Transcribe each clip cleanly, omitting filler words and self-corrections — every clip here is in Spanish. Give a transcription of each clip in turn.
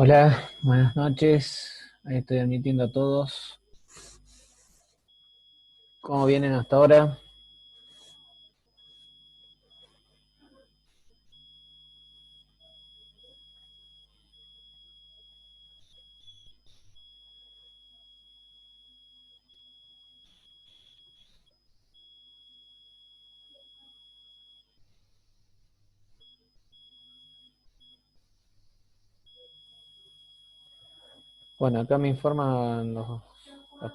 Hola, buenas noches. Ahí estoy admitiendo a todos. ¿Cómo vienen hasta ahora? Bueno, acá me informan los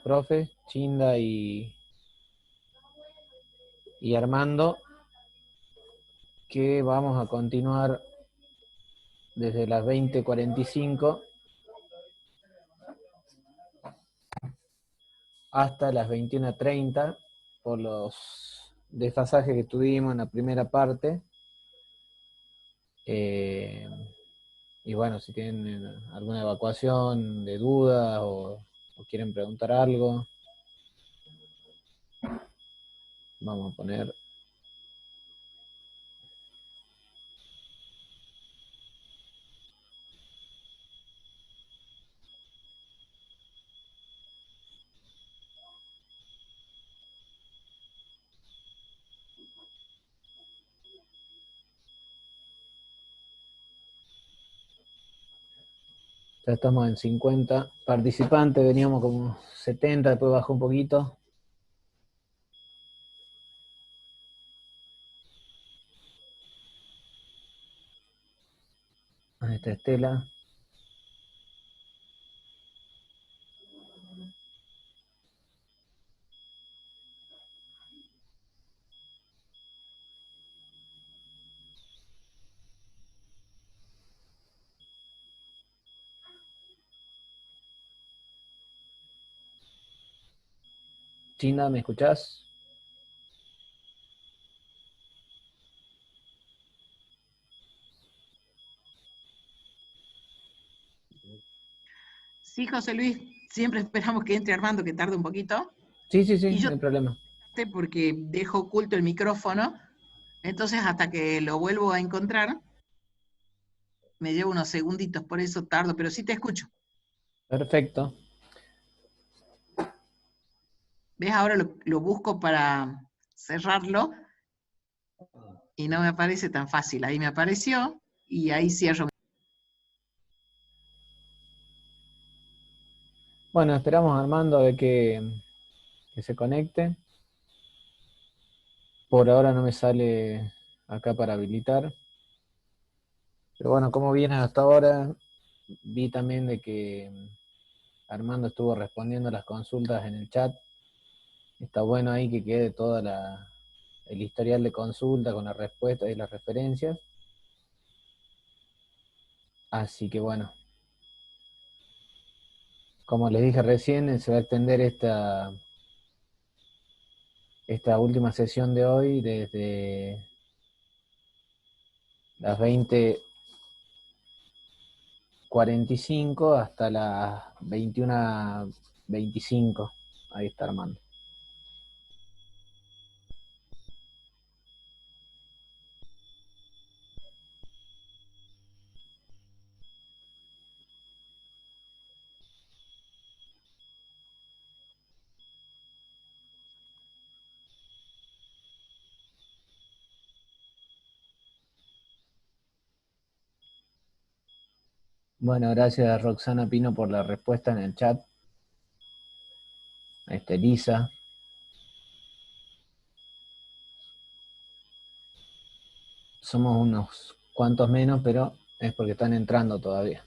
profes, Chinda y Armando, que vamos a continuar desde las 20:45 hasta las 21:30 por los desfasajes que tuvimos en la primera parte. Eh, y bueno, si tienen alguna evacuación de dudas o quieren preguntar algo, vamos a poner. Ya estamos en 50 participantes, veníamos como 70, después bajó un poquito. Ahí está Estela. China, ¿me escuchás? Sí, José Luis, siempre esperamos que entre Armando, que tarde un poquito. Sí, sí, sí, Y no yo hay problema. porque dejo oculto el micrófono, entonces hasta que lo vuelvo a encontrar, me llevo unos segunditos, por eso tardo, pero sí te escucho. Perfecto. ¿Ves? Ahora lo busco para cerrarlo y no me aparece tan fácil. Ahí me apareció y ahí cierro. Bueno, esperamos a Armando de que se conecte. Por ahora no me sale acá para habilitar. Pero bueno, como viene hasta ahora, vi también de que Armando estuvo respondiendo las consultas en el chat. Está bueno ahí que quede toda el historial de consulta con las respuestas y las referencias. Así que bueno, como les dije recién, se va a extender esta última sesión de hoy desde las 20:45 hasta las 21:25. Ahí está Armando. Bueno, gracias a Roxana Pino por la respuesta en el chat. A Elisa. Somos unos cuantos menos, pero es porque están entrando todavía.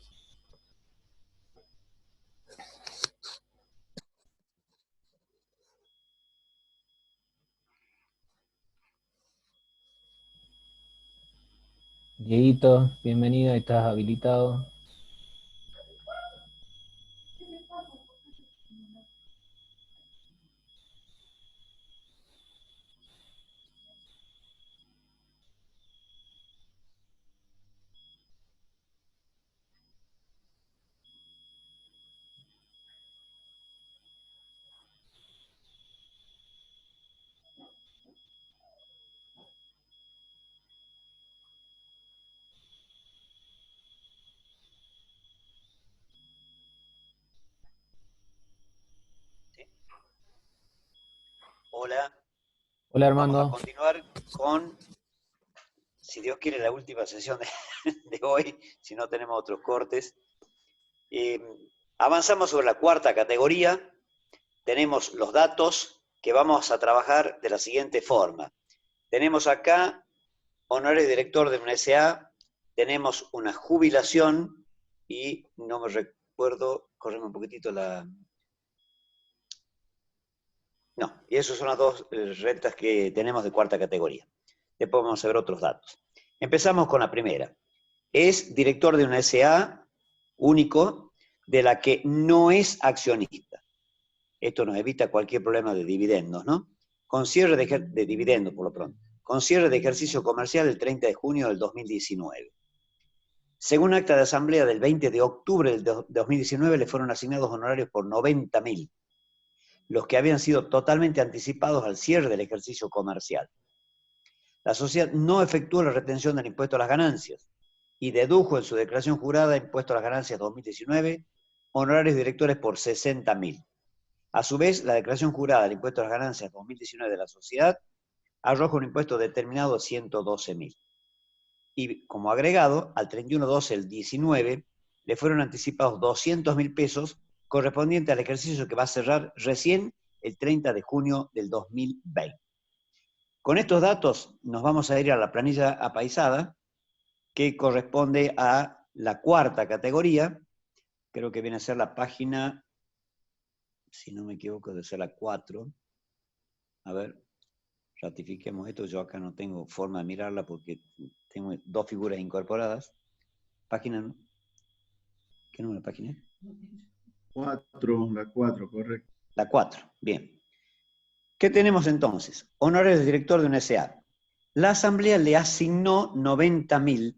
Dieguito, bienvenido, estás habilitado. Hola, Hola vamos a Armando. continuar con, si Dios quiere, la última sesión de hoy, si no tenemos otros cortes. Eh, Avanzamos sobre la cuarta categoría, tenemos los datos que vamos a trabajar de la siguiente forma. Tenemos acá honorario director de una SA, tenemos una jubilación y no me recuerdo, correme un poquitito la... No, y esas son las dos rentas que tenemos de cuarta categoría. Después vamos a ver otros datos. Empezamos con la primera. Es director de una SA único de la que no es accionista. Esto nos evita cualquier problema de dividendos, ¿no? Con cierre de dividendos, por lo pronto. Con cierre de ejercicio comercial el 30 de junio del 2019. Según acta de asamblea del 20 de octubre del 2019, le fueron asignados honorarios por 90.000, los que habían sido totalmente anticipados al cierre del ejercicio comercial. La sociedad no efectuó la retención del impuesto a las ganancias y dedujo en su declaración jurada impuesto a las ganancias 2019 honorarios directores por 60.000. A su vez, la declaración jurada del impuesto a las ganancias 2019 de la sociedad arroja un impuesto determinado de 112.000. Y como agregado, al 31/12 del 19 le fueron anticipados 200.000 pesos correspondiente al ejercicio que va a cerrar recién el 30 de junio del 2020. Con estos datos nos vamos a ir a la planilla apaisada, que corresponde a la cuarta categoría, creo que viene a ser la página, si no me equivoco, debe ser la 4. A ver, ratifiquemos esto, yo acá no tengo forma de mirarla porque tengo dos figuras incorporadas. Página, ¿qué número de página es? 4, la 4, correcto. La 4, bien. ¿Qué tenemos entonces? Honorarios de director de una SA. La asamblea le asignó 90.000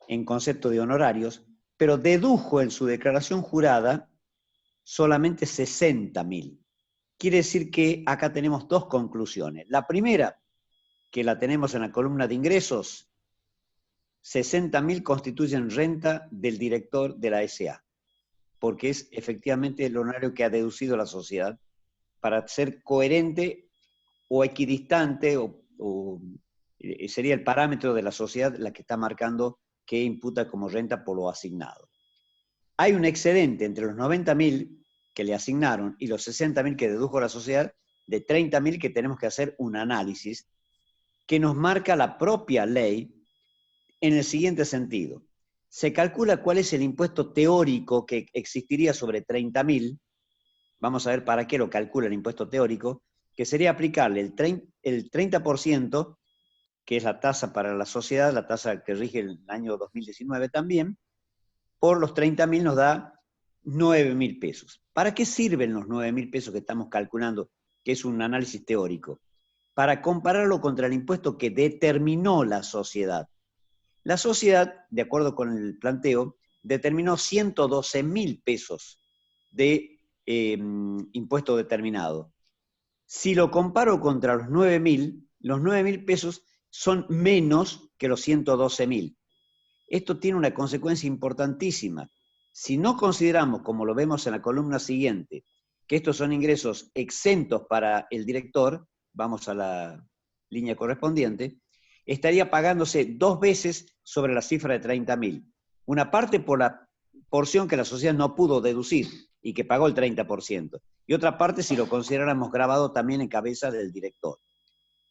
en concepto de honorarios, pero dedujo en su declaración jurada solamente 60.000. Quiere decir que acá tenemos dos conclusiones. La primera, que la tenemos en la columna de ingresos, 60.000 constituyen renta del director de la SA, porque es efectivamente el honorario que ha deducido la sociedad para ser coherente o equidistante, o sería el parámetro de la sociedad la que está marcando que imputa como renta por lo asignado. Hay un excedente entre los 90.000 que le asignaron y los 60.000 que dedujo la sociedad de 30.000 que tenemos que hacer un análisis que nos marca la propia ley en el siguiente sentido. Se calcula cuál es el impuesto teórico que existiría sobre 30.000. Vamos a ver para qué lo calcula el impuesto teórico, que sería aplicarle el 30%, que es la tasa para la sociedad, la tasa que rige el año 2019 también, por los 30.000 nos da 9.000 pesos. ¿Para qué sirven los 9.000 pesos que estamos calculando, que es un análisis teórico? Para compararlo contra el impuesto que determinó la sociedad. La sociedad, de acuerdo con el planteo, determinó 112.000 pesos de impuesto determinado. Si lo comparo contra los 9.000 pesos son menos que los 112.000. Esto tiene una consecuencia importantísima. Si no consideramos, como lo vemos en la columna siguiente, que estos son ingresos exentos para el director, vamos a la línea correspondiente, estaría pagándose 2 veces sobre la cifra de 30.000. Una parte por la porción que la sociedad no pudo deducir y que pagó el 30%. Y otra parte si lo consideráramos grabado también en cabeza del director.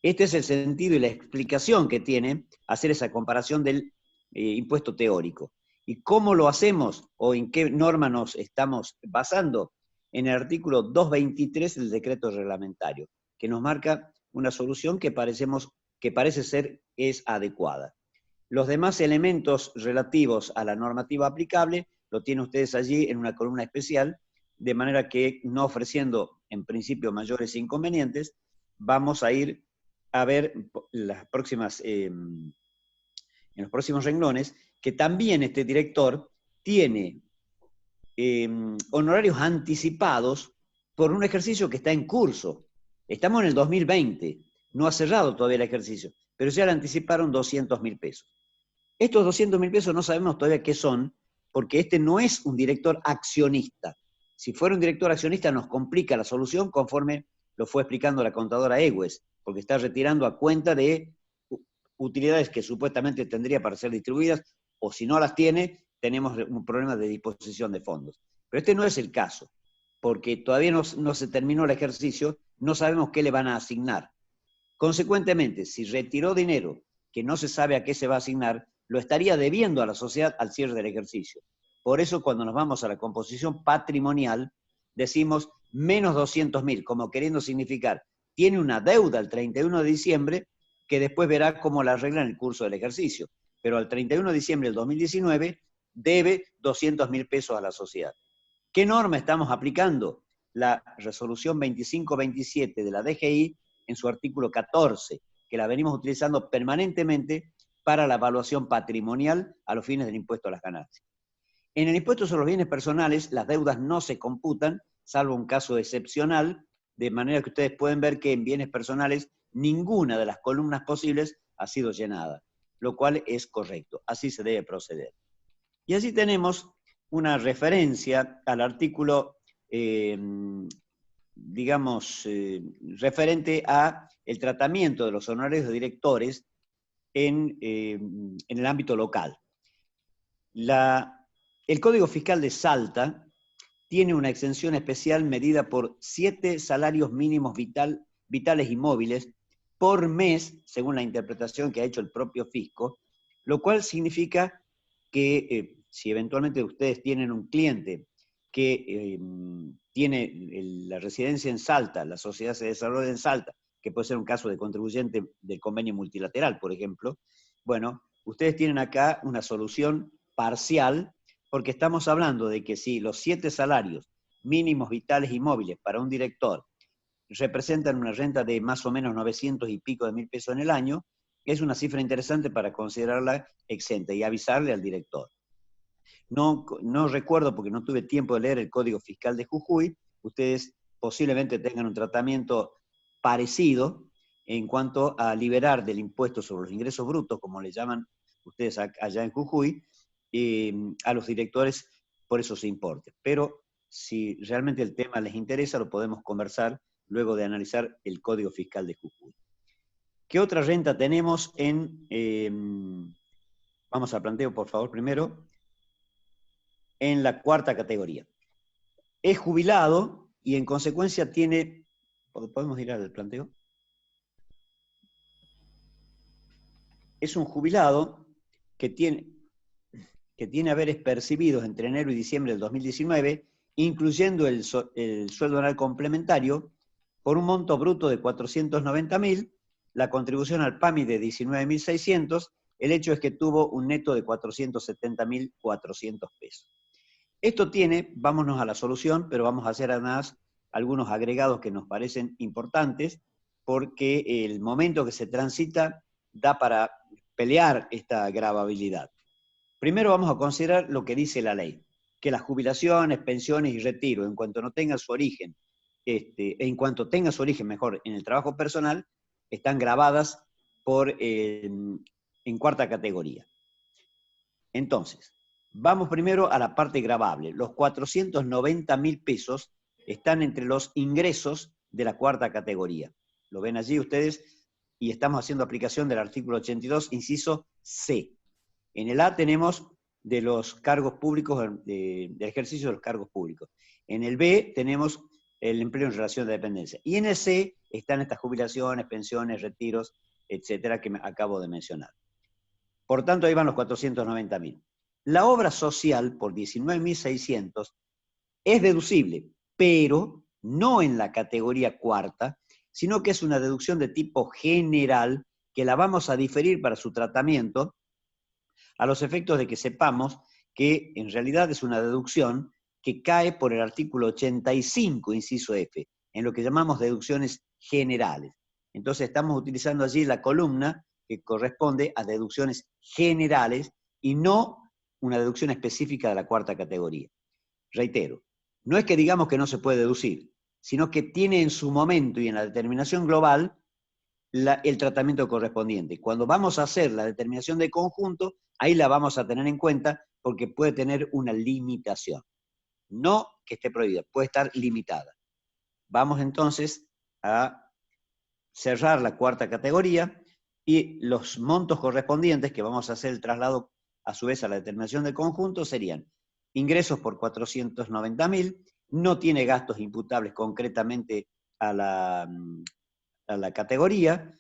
Este es el sentido y la explicación que tiene hacer esa comparación del impuesto teórico. ¿Y cómo lo hacemos o en qué norma nos estamos basando? En el artículo 223 del decreto reglamentario, que nos marca una solución que parece ser es adecuada. Los demás elementos relativos a la normativa aplicable lo tienen ustedes allí en una columna especial, de manera que no ofreciendo en principio mayores inconvenientes, vamos a ir a ver las próximas, en los próximos renglones, que también este director tiene honorarios anticipados por un ejercicio que está en curso. Estamos en el 2020, no ha cerrado todavía el ejercicio, pero ya le anticiparon 200.000 pesos. Estos 200.000 pesos no sabemos todavía qué son, porque este no es un director accionista. Si fuera un director accionista nos complica la solución conforme lo fue explicando la contadora Egues, porque está retirando a cuenta de utilidades que supuestamente tendría para ser distribuidas, o si no las tiene, tenemos un problema de disposición de fondos. Pero este no es el caso, porque todavía no se terminó el ejercicio, no sabemos qué le van a asignar. Consecuentemente, si retiró dinero que no se sabe a qué se va a asignar, lo estaría debiendo a la sociedad al cierre del ejercicio. Por eso, cuando nos vamos a la composición patrimonial, decimos menos 200.000, como queriendo significar, tiene una deuda el 31 de diciembre, que después verá cómo la arregla en el curso del ejercicio. Pero al 31 de diciembre del 2019 debe 200.000 pesos a la sociedad. ¿Qué norma estamos aplicando? La resolución 2527 de la DGI en su artículo 14, que la venimos utilizando permanentemente para la evaluación patrimonial a los fines del impuesto a las ganancias. En el impuesto sobre los bienes personales, las deudas no se computan, salvo un caso excepcional, de manera que ustedes pueden ver que en bienes personales ninguna de las columnas posibles ha sido llenada, lo cual es correcto, así se debe proceder. Y así tenemos una referencia al artículo, referente a el tratamiento de los honorarios de directores en el ámbito local. El Código Fiscal de Salta tiene una exención especial medida por 7 salarios mínimos vitales y móviles por mes, según la interpretación que ha hecho el propio fisco, lo cual significa que si eventualmente ustedes tienen un cliente que tiene la residencia en Salta, la sociedad se desarrolla en Salta, que puede ser un caso de contribuyente del convenio multilateral, por ejemplo, bueno, ustedes tienen acá una solución parcial, porque estamos hablando de que si los 7 salarios mínimos vitales y móviles para un director representan una renta de más o menos 900 y pico de mil pesos en el año, es una cifra interesante para considerarla exenta y avisarle al director. No recuerdo, porque no tuve tiempo de leer el Código Fiscal de Jujuy, ustedes posiblemente tengan un tratamiento parecido en cuanto a liberar del impuesto sobre los ingresos brutos, como le llaman ustedes allá en Jujuy, a los directores por esos importes. Pero si realmente el tema les interesa, lo podemos conversar luego de analizar el Código Fiscal de Jujuy. ¿Qué otra renta tenemos vamos al planteo, por favor, primero? En la cuarta categoría. Es jubilado y en consecuencia tiene... ¿Podemos ir al planteo? Es un jubilado que tiene haberes percibidos entre enero y diciembre del 2019, incluyendo el sueldo anual complementario, por un monto bruto de 490.000, la contribución al PAMI de 19.600, el hecho es que tuvo un neto de 470.400 pesos. Esto tiene, vámonos a la solución, pero vamos a hacer además algunos agregados que nos parecen importantes, porque el momento que se transita da para pelear esta gravabilidad. Primero vamos a considerar lo que dice la ley, que las jubilaciones, pensiones y retiro, en cuanto no tengan su origen, mejor, en el trabajo personal, están gravadas en cuarta categoría. Entonces, vamos primero a la parte gravable. Los 490.000 pesos están entre los ingresos de la cuarta categoría. Lo ven allí ustedes, y estamos haciendo aplicación del artículo 82, inciso C. En el A tenemos de los cargos públicos, del ejercicio de los cargos públicos. En el B tenemos el empleo en relación de dependencia. Y en el C están estas jubilaciones, pensiones, retiros, etcétera, que acabo de mencionar. Por tanto, ahí van los 490.000. La obra social, por 19.600, es deducible, pero no en la categoría cuarta, sino que es una deducción de tipo general, que la vamos a diferir para su tratamiento, a los efectos de que sepamos que en realidad es una deducción que cae por el artículo 85, inciso F, en lo que llamamos deducciones generales. Entonces estamos utilizando allí la columna que corresponde a deducciones generales y no una deducción específica de la cuarta categoría. Reitero, no es que digamos que no se puede deducir, sino que tiene en su momento y en la determinación global el tratamiento correspondiente. Cuando vamos a hacer la determinación de conjunto, ahí la vamos a tener en cuenta porque puede tener una limitación. No que esté prohibida, puede estar limitada. Vamos entonces a cerrar la cuarta categoría y los montos correspondientes, que vamos a hacer el traslado a su vez a la determinación del conjunto, serían ingresos por 490.000, no tiene gastos imputables concretamente a la categoría,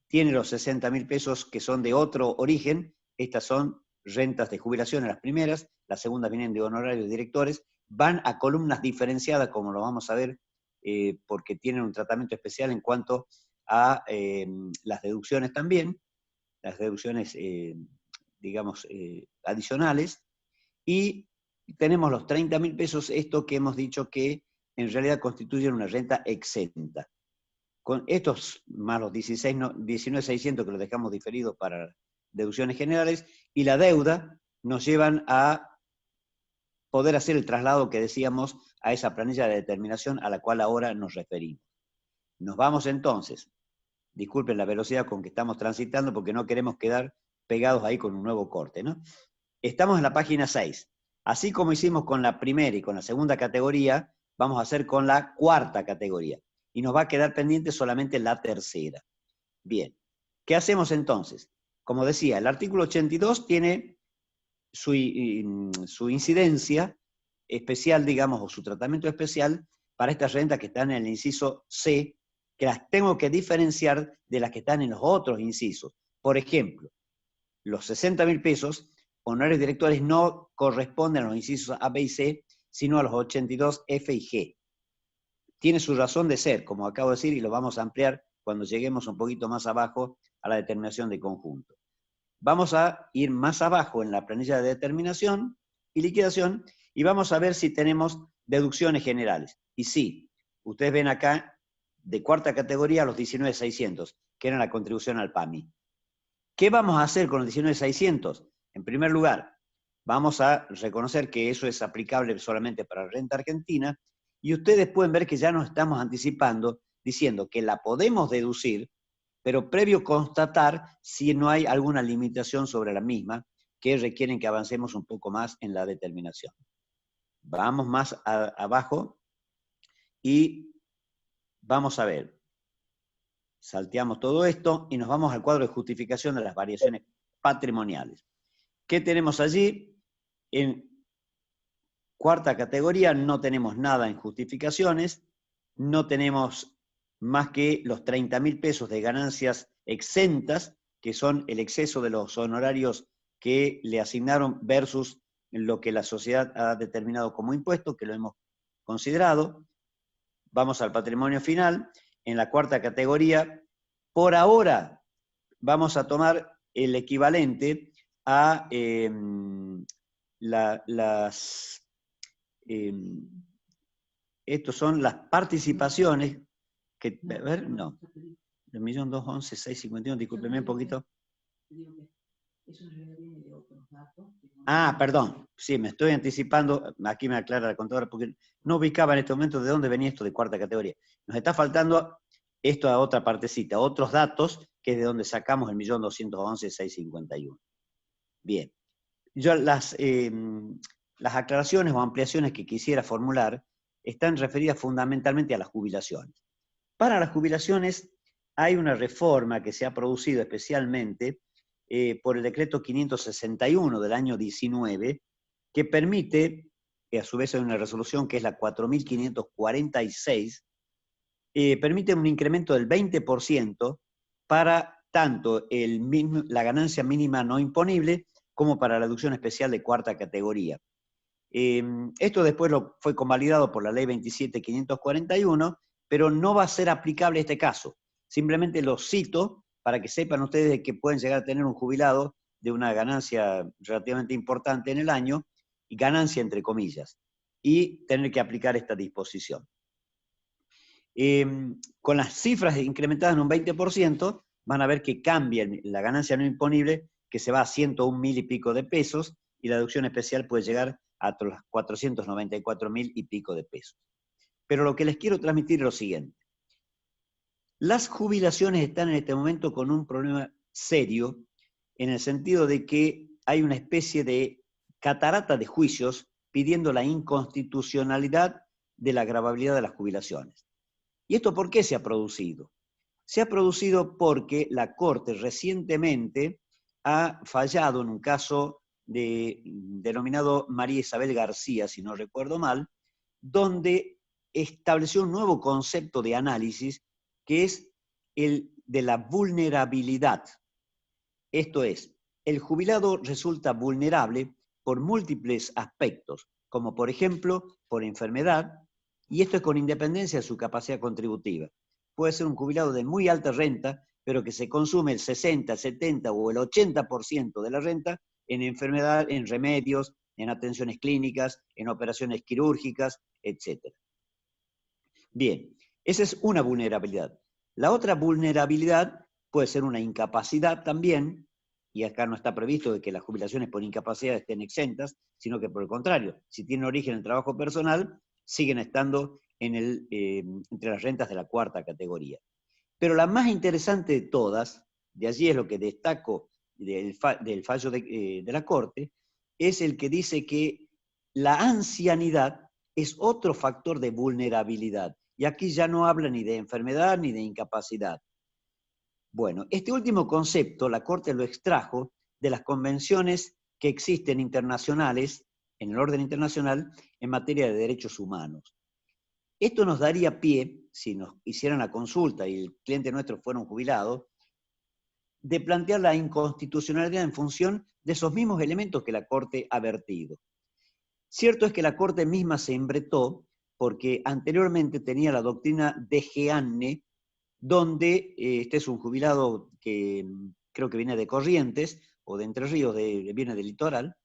tiene los 60.000 pesos que son de otro origen, estas son rentas de jubilación en las primeras, las segundas vienen de honorarios de directores, van a columnas diferenciadas, como lo vamos a ver, porque tienen un tratamiento especial en cuanto a las deducciones también, las deducciones, digamos, adicionales, y tenemos los 30.000 pesos, esto que hemos dicho que en realidad constituyen una renta exenta. Con estos más los 19.600 que los dejamos diferidos para deducciones generales, y la deuda nos llevan a poder hacer el traslado que decíamos a esa planilla de determinación a la cual ahora nos referimos. Nos vamos entonces, disculpen la velocidad con que estamos transitando porque no queremos quedar pegados ahí con un nuevo corte, ¿no? Estamos en la página 6. Así como hicimos con la primera y con la segunda categoría, vamos a hacer con la cuarta categoría. Y nos va a quedar pendiente solamente la tercera. Bien, ¿qué hacemos entonces? Como decía, el artículo 82 tiene su incidencia especial, digamos, o su tratamiento especial para estas rentas que están en el inciso C, que las tengo que diferenciar de las que están en los otros incisos. Por ejemplo, los 60.000 pesos, honorarios directores, no corresponden a los incisos A, B y C, sino a los 82 F y G. Tiene su razón de ser, como acabo de decir, y lo vamos a ampliar cuando lleguemos un poquito más abajo a la determinación de conjunto. Vamos a ir más abajo en la planilla de determinación y liquidación y vamos a ver si tenemos deducciones generales. Y sí, ustedes ven acá de cuarta categoría los 19.600, que eran la contribución al PAMI. ¿Qué vamos a hacer con los 19.600? En primer lugar, vamos a reconocer que eso es aplicable solamente para la renta argentina y ustedes pueden ver que ya nos estamos anticipando diciendo que la podemos deducir, pero previo constatar si no hay alguna limitación sobre la misma que requieren que avancemos un poco más en la determinación. Vamos más abajo y vamos a ver. Salteamos todo esto y nos vamos al cuadro de justificación de las variaciones patrimoniales. ¿Qué tenemos allí? En cuarta categoría no tenemos nada en justificaciones, no tenemos más que los 30.000 pesos de ganancias exentas, que son el exceso de los honorarios que le asignaron versus lo que la sociedad ha determinado como impuesto, que lo hemos considerado. Vamos al patrimonio final. En la cuarta categoría, por ahora, vamos a tomar el equivalente a estos son las participaciones que, a ver, no, 1.211.651, discúlpeme un poquito. Ah, perdón, sí, me estoy anticipando, aquí me aclara la contadora, porque no ubicaba en este momento de dónde venía esto de cuarta categoría. Nos está faltando esto a otra partecita, otros datos, que es de donde sacamos el 1.211.651. Bien, yo las aclaraciones o ampliaciones que quisiera formular están referidas fundamentalmente a las jubilaciones. Para las jubilaciones hay una reforma que se ha producido especialmente por el decreto 561 del año 19, que permite, que a su vez hay una resolución que es la 4.546, permite un incremento del 20% para tanto la ganancia mínima no imponible como para la deducción especial de cuarta categoría. Esto después fue convalidado por la ley 27.541, pero no va a ser aplicable este caso. Simplemente lo cito para que sepan ustedes de que pueden llegar a tener un jubilado de una ganancia relativamente importante en el año, y ganancia entre comillas, y tener que aplicar esta disposición. Con las cifras incrementadas en un 20%, van a ver que cambia la ganancia no imponible, que se va a 101.000 y pico de pesos, y la deducción especial puede llegar a los 494.000 y pico de pesos. Pero lo que les quiero transmitir es lo siguiente. Las jubilaciones están en este momento con un problema serio, en el sentido de que hay una especie de catarata de juicios pidiendo la inconstitucionalidad de la gravabilidad de las jubilaciones. ¿Y esto por qué se ha producido? Se ha producido porque la Corte recientemente ha fallado en un caso denominado María Isabel García, si no recuerdo mal, donde estableció un nuevo concepto de análisis que es el de la vulnerabilidad. Esto es, el jubilado resulta vulnerable por múltiples aspectos, como por ejemplo por enfermedad, y esto es con independencia de su capacidad contributiva. Puede ser un jubilado de muy alta renta, pero que se consume el 60, 70 o el 80% de la renta en enfermedad, en remedios, en atenciones clínicas, en operaciones quirúrgicas, etc. Bien, esa es una vulnerabilidad. La otra vulnerabilidad puede ser una incapacidad también, y acá no está previsto de que las jubilaciones por incapacidad estén exentas, sino que por el contrario, si tienen origen en trabajo personal, siguen estando entre las rentas de la cuarta categoría. Pero la más interesante de todas, de allí es lo que destaco del fallo de la Corte, es el que dice que la ancianidad es otro factor de vulnerabilidad. Y aquí ya no habla ni de enfermedad ni de incapacidad. Bueno, este último concepto la Corte lo extrajo de las convenciones que existen internacionales, en el orden internacional, en materia de derechos humanos. Esto nos daría pie, si nos hicieran la consulta y el cliente nuestro fuera un jubilado, de plantear la inconstitucionalidad en función de esos mismos elementos que la Corte ha vertido. Cierto es que la Corte misma se embretó porque anteriormente tenía la doctrina de Geanne, donde este es un jubilado que creo que viene de Corrientes, o de Entre Ríos, viene del litoral,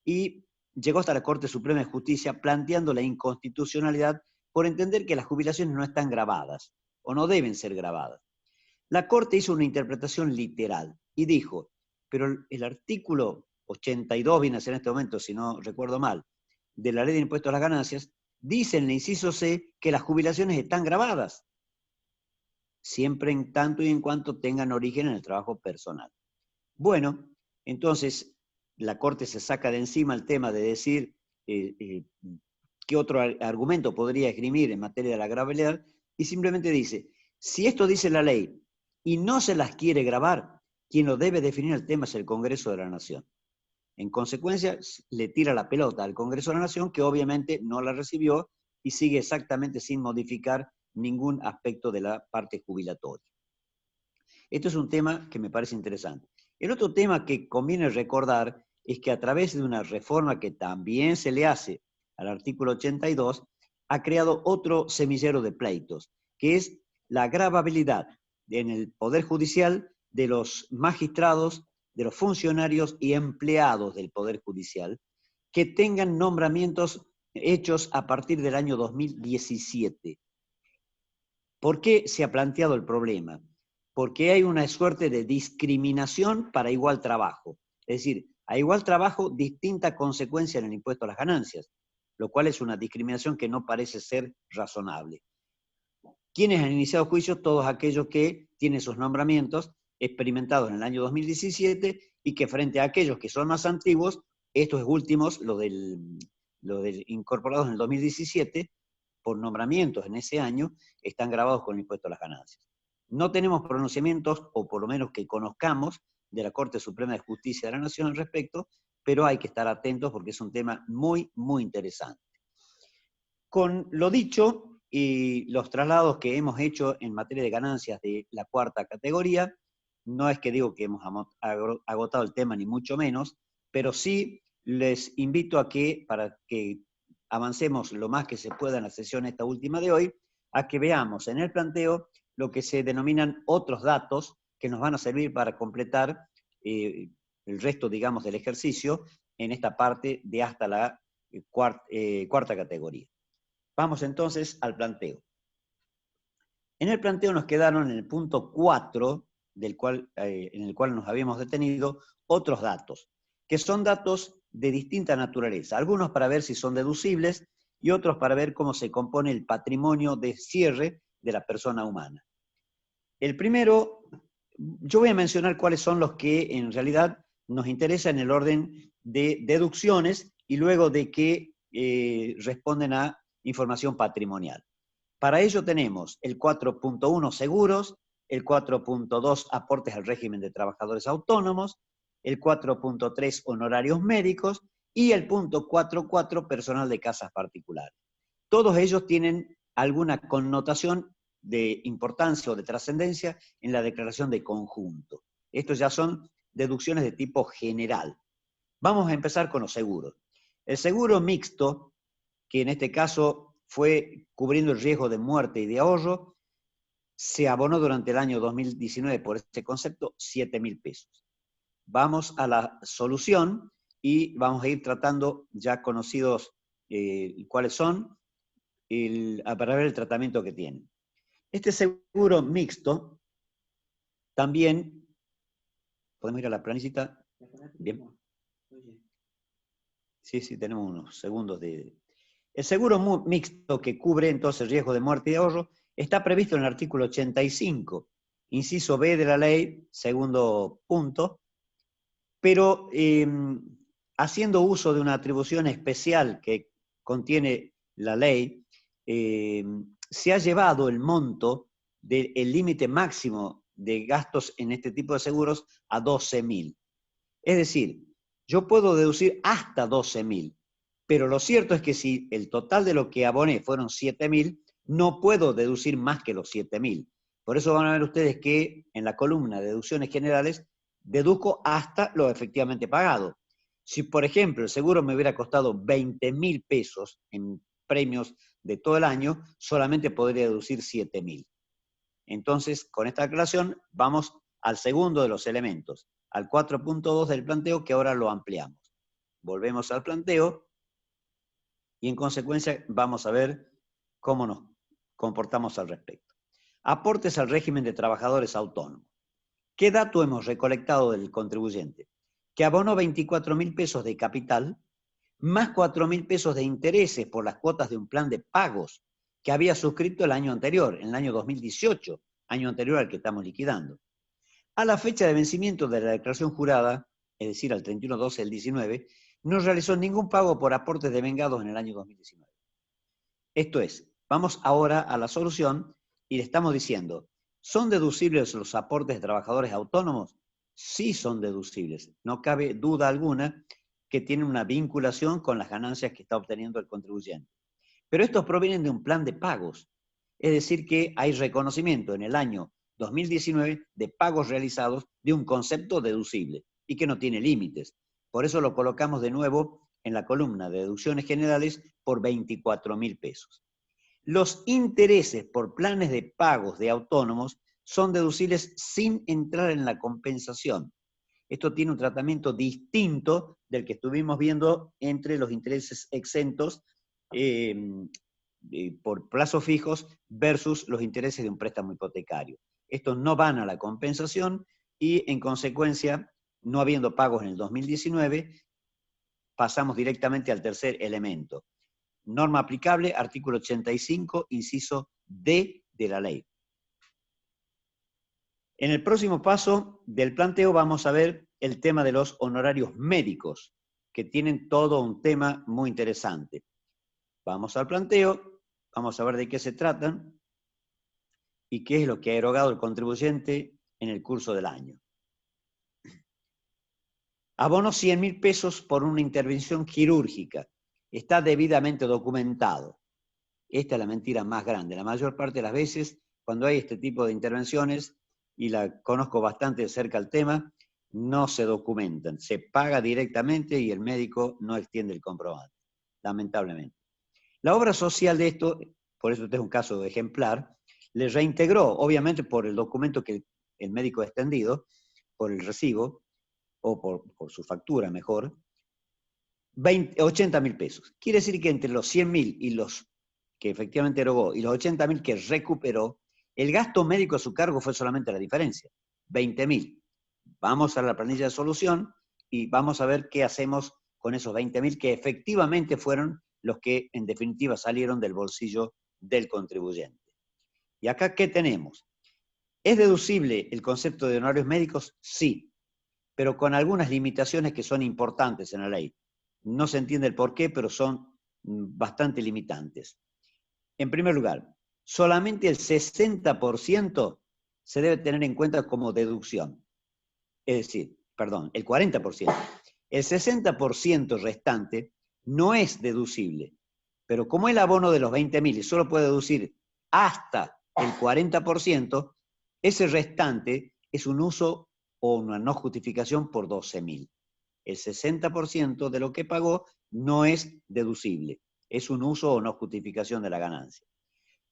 y llegó hasta la Corte Suprema de Justicia planteando la inconstitucionalidad por entender que las jubilaciones no están grabadas, o no deben ser grabadas. La Corte hizo una interpretación literal y dijo, pero el artículo 82, viene a ser en este momento, si no recuerdo mal, de la Ley de Impuestos a las Ganancias, dice en el inciso C que las jubilaciones están grabadas, siempre en tanto y en cuanto tengan origen en el trabajo personal. Bueno, entonces la Corte se saca de encima el tema de decir qué otro argumento podría esgrimir en materia de la gravedad, y simplemente dice, si esto dice la ley y no se las quiere grabar, quien lo debe definir el tema es el Congreso de la Nación. En consecuencia, le tira la pelota al Congreso de la Nación, que obviamente no la recibió y sigue exactamente sin modificar ningún aspecto de la parte jubilatoria. Esto es un tema que me parece interesante. El otro tema que conviene recordar es que a través de una reforma que también se le hace al artículo 82, ha creado otro semillero de pleitos, que es la gravabilidad en el Poder Judicial de los magistrados, de los funcionarios y empleados del Poder Judicial, que tengan nombramientos hechos a partir del año 2017. ¿Por qué se ha planteado el problema? Porque hay una suerte de discriminación para igual trabajo. Es decir, a igual trabajo, distinta consecuencia en el impuesto a las ganancias, lo cual es una discriminación que no parece ser razonable. ¿Quiénes han iniciado juicios? Todos aquellos que tienen sus nombramientos experimentados en el año 2017 y que frente a aquellos que son más antiguos, estos últimos, los incorporados en el 2017, por nombramientos en ese año, están grabados con el impuesto a las ganancias. No tenemos pronunciamientos, o por lo menos que conozcamos, de la Corte Suprema de Justicia de la Nación al respecto, pero hay que estar atentos porque es un tema muy, muy interesante. Con lo dicho y los traslados que hemos hecho en materia de ganancias de la cuarta categoría, no es que digo que hemos agotado el tema ni mucho menos, pero sí les invito a que, para que avancemos lo más que se pueda en la sesión esta última de hoy, a que veamos en el planteo lo que se denominan otros datos que nos van a servir para completar el resto, digamos, del ejercicio en esta parte de hasta la cuarta categoría. Vamos entonces al planteo. En el planteo nos quedaron en el punto 4, en el cual nos habíamos detenido, otros datos, que son datos de distinta naturaleza, algunos para ver si son deducibles y otros para ver cómo se compone el patrimonio de cierre de la persona humana. El primero, yo voy a mencionar cuáles son los que en realidad nos interesan en el orden de deducciones y luego de que responden a información patrimonial. Para ello tenemos el 4.1 seguros, el 4.2 aportes al régimen de trabajadores autónomos, el 4.3 honorarios médicos y el punto 4.4 personal de casas particulares. Todos ellos tienen alguna connotación de importancia o de trascendencia en la declaración de conjunto. Estos ya son deducciones de tipo general. Vamos a empezar con los seguros. El seguro mixto, que en este caso fue cubriendo el riesgo de muerte y de ahorro, se abonó durante el año 2019 por este concepto 7.000 pesos. Vamos a la solución y vamos a ir tratando ya conocidos cuáles son para ver el tratamiento que tienen. Este seguro mixto también, podemos ir a la planillita, bien. Sí, tenemos unos segundos de... El seguro mixto que cubre entonces riesgo de muerte y de ahorro está previsto en el artículo 85, inciso B de la ley, segundo punto, pero haciendo uso de una atribución especial que contiene la ley, se ha llevado el monto del límite máximo de gastos en este tipo de seguros a 12.000. Es decir, yo puedo deducir hasta 12.000, pero lo cierto es que si el total de lo que aboné fueron 7.000, no puedo deducir más que los 7.000. Por eso van a ver ustedes que en la columna de deducciones generales deduzco hasta lo efectivamente pagado. Si, por ejemplo, el seguro me hubiera costado 20.000 pesos en premios de todo el año, solamente podría deducir 7.000. Entonces, con esta aclaración, vamos al segundo de los elementos, al 4.2 del planteo, que ahora lo ampliamos. Volvemos al planteo y en consecuencia vamos a ver cómo nos comportamos al respecto. Aportes al régimen de trabajadores autónomos. ¿Qué dato hemos recolectado del contribuyente? Que abonó 24.000 pesos de capital, más 4.000 pesos de intereses por las cuotas de un plan de pagos que había suscrito el año anterior, en el año 2018, año anterior al que estamos liquidando. A la fecha de vencimiento de la declaración jurada, es decir, al 31/12 del 19, no realizó ningún pago por aportes devengados en el año 2019. Esto es, vamos ahora a la solución y le estamos diciendo, ¿son deducibles los aportes de trabajadores autónomos? Sí son deducibles, no cabe duda alguna que tienen una vinculación con las ganancias que está obteniendo el contribuyente. Pero estos provienen de un plan de pagos, es decir que hay reconocimiento en el año 2019 de pagos realizados de un concepto deducible y que no tiene límites. Por eso lo colocamos de nuevo en la columna de deducciones generales por 24.000 pesos. Los intereses por planes de pagos de autónomos son deducibles sin entrar en la compensación. Esto tiene un tratamiento distinto del que estuvimos viendo entre los intereses exentos por plazos fijos versus los intereses de un préstamo hipotecario. Estos no van a la compensación y, en consecuencia, no habiendo pagos en el 2019, pasamos directamente al tercer elemento. Norma aplicable, artículo 85, inciso D de la ley. En el próximo paso del planteo vamos a ver el tema de los honorarios médicos, que tienen todo un tema muy interesante. Vamos al planteo, vamos a ver de qué se tratan y qué es lo que ha erogado el contribuyente en el curso del año. Abono 100.000 pesos por una intervención quirúrgica. Está debidamente documentado. Esta es la mentira más grande. La mayor parte de las veces, cuando hay este tipo de intervenciones, y la conozco bastante de cerca el tema, no se documentan. Se paga directamente y el médico no extiende el comprobante, lamentablemente. La obra social de esto, por eso este es un caso ejemplar, le reintegró, obviamente por el documento que el médico ha extendido, por el recibo, o por su factura mejor, 80.000 pesos. Quiere decir que entre los 100.000 y los que efectivamente erogó y los 80.000 que recuperó, el gasto médico a su cargo fue solamente la diferencia, 20.000. Vamos a la planilla de solución y vamos a ver qué hacemos con esos 20.000 que efectivamente fueron los que en definitiva salieron del bolsillo del contribuyente. ¿Y acá qué tenemos? ¿Es deducible el concepto de honorarios médicos? Sí, pero con algunas limitaciones que son importantes en la ley. No se entiende el por qué, pero son bastante limitantes. En primer lugar, solamente el 60% se debe tener en cuenta como deducción. Es decir, perdón, el 40%. El 60% restante no es deducible, pero como el abono de los 20.000 y solo puede deducir hasta el 40%, ese restante es un uso o una no justificación por 12.000. El 60% de lo que pagó no es deducible, es un uso o no justificación de la ganancia.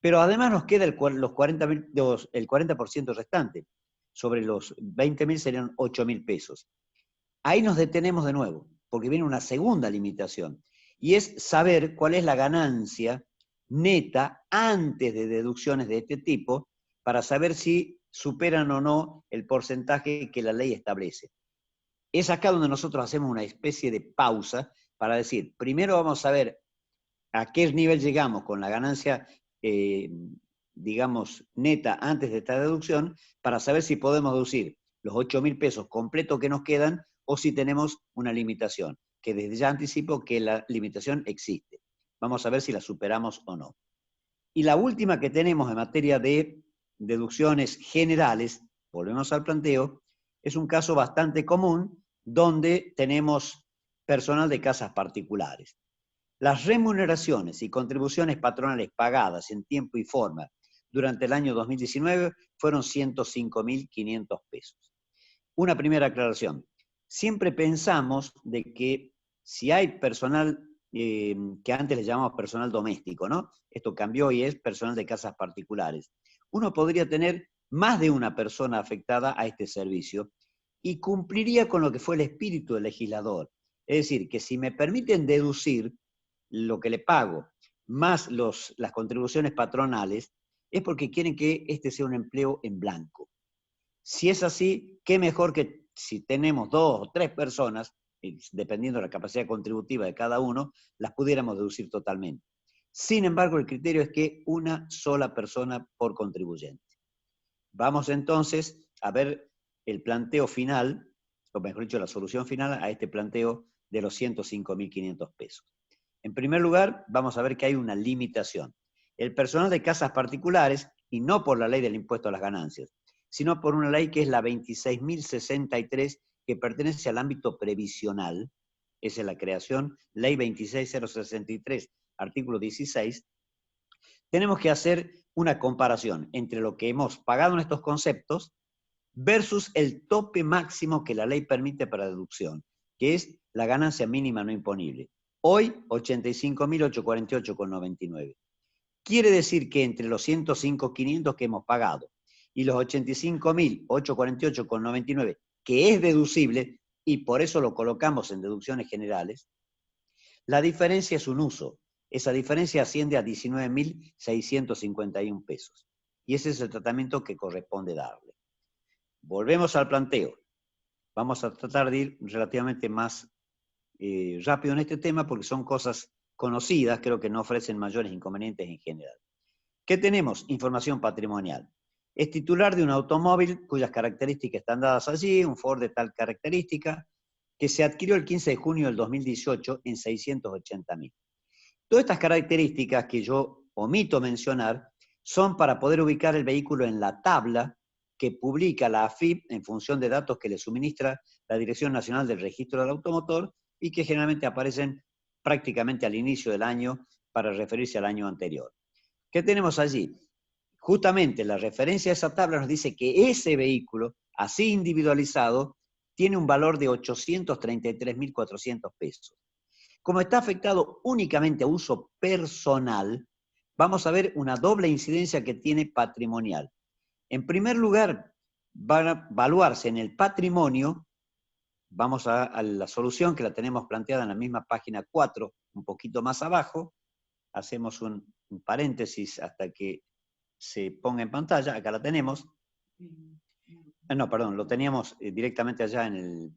Pero además nos queda el 40% restante. Sobre los 20.000 serían 8.000 pesos. Ahí nos detenemos de nuevo, porque viene una segunda limitación, y es saber cuál es la ganancia neta antes de deducciones de este tipo, para saber si superan o no el porcentaje que la ley establece. Es acá donde nosotros hacemos una especie de pausa para decir, primero vamos a ver a qué nivel llegamos con la ganancia, digamos, neta antes de esta deducción, para saber si podemos deducir los 8.000 pesos completos que nos quedan o si tenemos una limitación, que desde ya anticipo que la limitación existe. Vamos a ver si la superamos o no. Y la última que tenemos en materia de deducciones generales, volvemos al planteo, es un caso bastante común donde tenemos personal de casas particulares. Las remuneraciones y contribuciones patronales pagadas en tiempo y forma durante el año 2019 fueron 105.500 pesos. Una primera aclaración. Siempre pensamos de que si hay personal que antes le llamamos personal doméstico, ¿no? Esto cambió y es personal de casas particulares. Uno podría tener más de una persona afectada a este servicio y cumpliría con lo que fue el espíritu del legislador. Es decir, que si me permiten deducir lo que le pago, más las contribuciones patronales, es porque quieren que este sea un empleo en blanco. Si es así, qué mejor que si tenemos 2 o 3 personas, dependiendo de la capacidad contributiva de cada uno, las pudiéramos deducir totalmente. Sin embargo, el criterio es que una sola persona por contribuyente. Vamos entonces a ver el planteo final, o mejor dicho, la solución final a este planteo de los 105.500 pesos. En primer lugar, vamos a ver que hay una limitación. El personal de casas particulares, y no por la ley del impuesto a las ganancias, sino por una ley que es la 26.063, que pertenece al ámbito previsional, esa es la creación, ley 26.063, artículo 16, tenemos que hacer una comparación entre lo que hemos pagado en estos conceptos versus el tope máximo que la ley permite para deducción, que es la ganancia mínima no imponible. Hoy, 85.848,99. Quiere decir que entre los 105.500 que hemos pagado y los 85.848,99, que es deducible, y por eso lo colocamos en deducciones generales, la diferencia es un uso. Esa diferencia asciende a 19.651 pesos. Y ese es el tratamiento que corresponde darle. Volvemos al planteo. Vamos a tratar de ir relativamente más rápido en este tema porque son cosas conocidas, creo que no ofrecen mayores inconvenientes en general. ¿Qué tenemos? Información patrimonial. Es titular de un automóvil cuyas características están dadas allí, un Ford de tal característica, que se adquirió el 15 de junio del 2018 en 680.000. Todas estas características que yo omito mencionar son para poder ubicar el vehículo en la tabla que publica la AFIP en función de datos que le suministra la Dirección Nacional del Registro del Automotor y que generalmente aparecen prácticamente al inicio del año para referirse al año anterior. ¿Qué tenemos allí? Justamente la referencia a esa tabla nos dice que ese vehículo, así individualizado, tiene un valor de 833.400 pesos. Como está afectado únicamente a uso personal, vamos a ver una doble incidencia que tiene patrimonial. En primer lugar, va a evaluarse en el patrimonio, vamos a la solución que la tenemos planteada en la misma página 4, un poquito más abajo, hacemos un paréntesis hasta que se ponga en pantalla, acá la tenemos. No, perdón, lo teníamos directamente allá en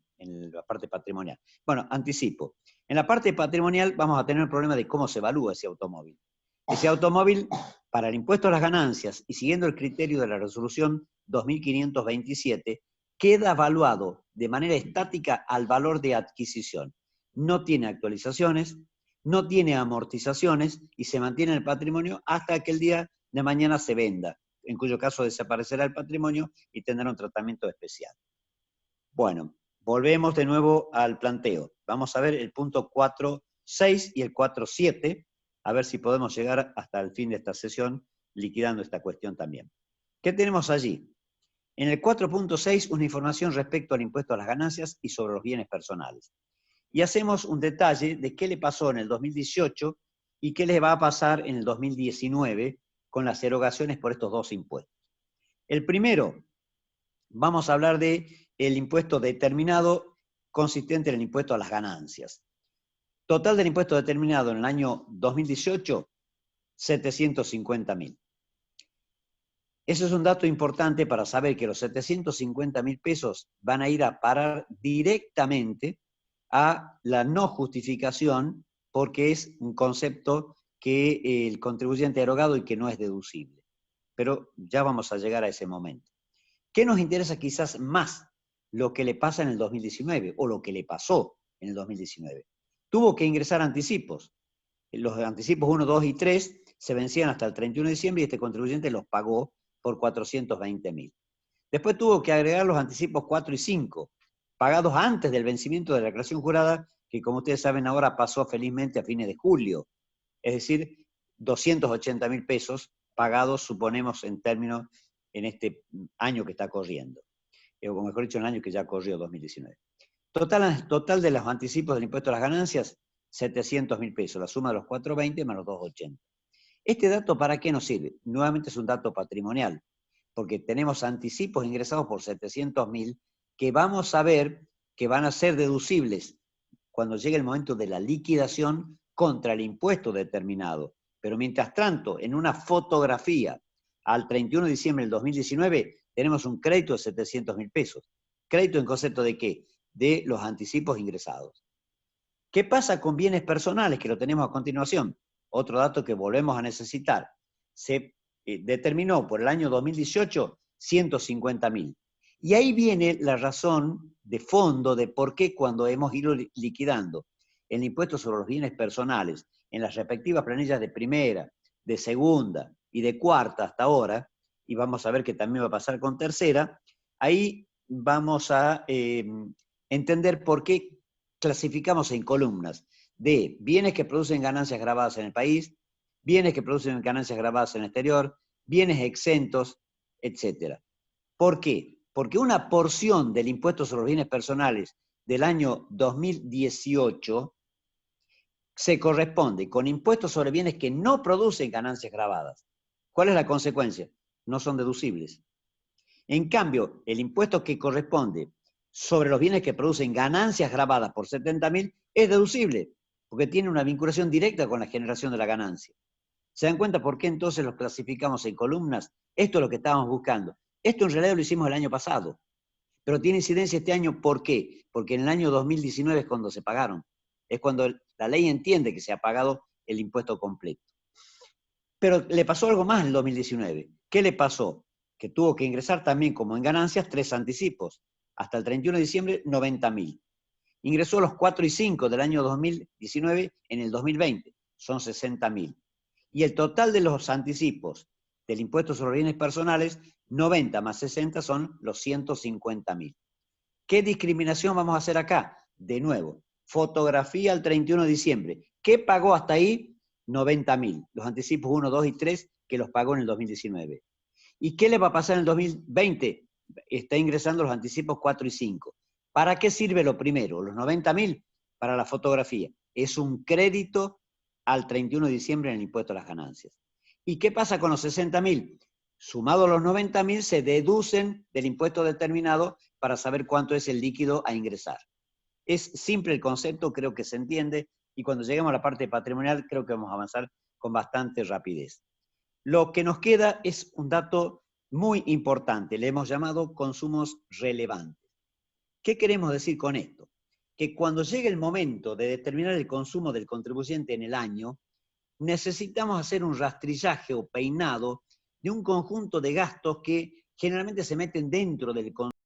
la parte patrimonial. Bueno, anticipo. En la parte patrimonial vamos a tener el problema de cómo se evalúa ese automóvil. Ese automóvil, para el impuesto a las ganancias y siguiendo el criterio de la resolución 2527, queda evaluado de manera estática al valor de adquisición. No tiene actualizaciones, no tiene amortizaciones y se mantiene en el patrimonio hasta aquel día de mañana se venda, en cuyo caso desaparecerá el patrimonio y tendrá un tratamiento especial. Bueno, volvemos de nuevo al planteo. Vamos a ver el punto 4.6 y el 4.7, a ver si podemos llegar hasta el fin de esta sesión liquidando esta cuestión también. ¿Qué tenemos allí? En el 4.6, una información respecto al impuesto a las ganancias y sobre los bienes personales. Y hacemos un detalle de qué le pasó en el 2018 y qué le va a pasar en el 2019 con las erogaciones por estos dos impuestos. El primero, vamos a hablar del impuesto determinado consistente en el impuesto a las ganancias. Total del impuesto determinado en el año 2018, 750.000. Eso es un dato importante para saber que los 750.000 pesos van a ir a parar directamente a la no justificación porque es un concepto que el contribuyente ha erogado y que no es deducible. Pero ya vamos a llegar a ese momento. ¿Qué nos interesa quizás más? Lo que le pasa en el 2019 o lo que le pasó en el 2019. Tuvo que ingresar anticipos. Los anticipos 1, 2 y 3 se vencían hasta el 31 de diciembre y este contribuyente los pagó por 420.000. Después tuvo que agregar los anticipos 4 y 5, pagados antes del vencimiento de la declaración jurada, que como ustedes saben ahora pasó felizmente a fines de julio. Es decir, 280.000 pesos pagados, suponemos, en términos en este año que está corriendo. O mejor dicho, en el año que ya corrió, 2019. Total de los anticipos del impuesto a las ganancias, 700.000 pesos, la suma de los 420 más los 280. ¿Este dato para qué nos sirve? Nuevamente es un dato patrimonial, porque tenemos anticipos ingresados por 700.000 que vamos a ver que van a ser deducibles cuando llegue el momento de la liquidación contra el impuesto determinado. Pero mientras tanto, en una fotografía al 31 de diciembre del 2019, tenemos un crédito de 700.000 pesos. ¿Crédito en concepto de qué? De los anticipos ingresados. ¿Qué pasa con bienes personales? Que lo tenemos a continuación. Otro dato que volvemos a necesitar. Se determinó por el año 2018 150.000. Y ahí viene la razón de fondo de por qué cuando hemos ido liquidando el impuesto sobre los bienes personales en las respectivas planillas de primera, de segunda y de cuarta hasta ahora, y vamos a ver que también va a pasar con tercera, ahí vamos a entender por qué clasificamos en columnas de bienes que producen ganancias gravadas en el país, bienes que producen ganancias gravadas en el exterior, bienes exentos, etc. ¿Por qué? Porque una porción del impuesto sobre los bienes personales del año 2018 se corresponde con impuestos sobre bienes que no producen ganancias gravadas. ¿Cuál es la consecuencia? No son deducibles. En cambio, el impuesto que corresponde sobre los bienes que producen ganancias gravadas por 70.000 es deducible, porque tiene una vinculación directa con la generación de la ganancia. ¿Se dan cuenta por qué entonces los clasificamos en columnas? Esto es lo que estábamos buscando. Esto en realidad lo hicimos el año pasado, pero tiene incidencia este año. ¿Por qué? Porque en el año 2019 es cuando se pagaron. Es cuando la ley entiende que se ha pagado el impuesto completo. Pero le pasó algo más en el 2019. ¿Qué le pasó? Que tuvo que ingresar también como en ganancias 3 anticipos. Hasta el 31 de diciembre, 90.000. Ingresó los 4 y 5 del año 2019 en el 2020. Son 60.000. Y el total de los anticipos del impuesto sobre bienes personales, 90 más 60 son los 150.000. ¿Qué discriminación vamos a hacer acá? De nuevo, fotografía al 31 de diciembre. ¿Qué pagó hasta ahí? 90.000. Los anticipos 1, 2 y 3 que los pagó en el 2019. ¿Y qué le va a pasar en el 2020? Está ingresando los anticipos 4 y 5. ¿Para qué sirve lo primero? Los 90.000 para la fotografía. Es un crédito al 31 de diciembre en el impuesto a las ganancias. ¿Y qué pasa con los 60.000? Sumado a los 90.000 se deducen del impuesto determinado para saber cuánto es el líquido a ingresar. Es simple el concepto, creo que se entiende, y cuando lleguemos a la parte patrimonial creo que vamos a avanzar con bastante rapidez. Lo que nos queda es un dato muy importante, le hemos llamado consumos relevantes. ¿Qué queremos decir con esto? Que cuando llegue el momento de determinar el consumo del contribuyente en el año, necesitamos hacer un rastrillaje o peinado de un conjunto de gastos que generalmente se meten dentro del consumo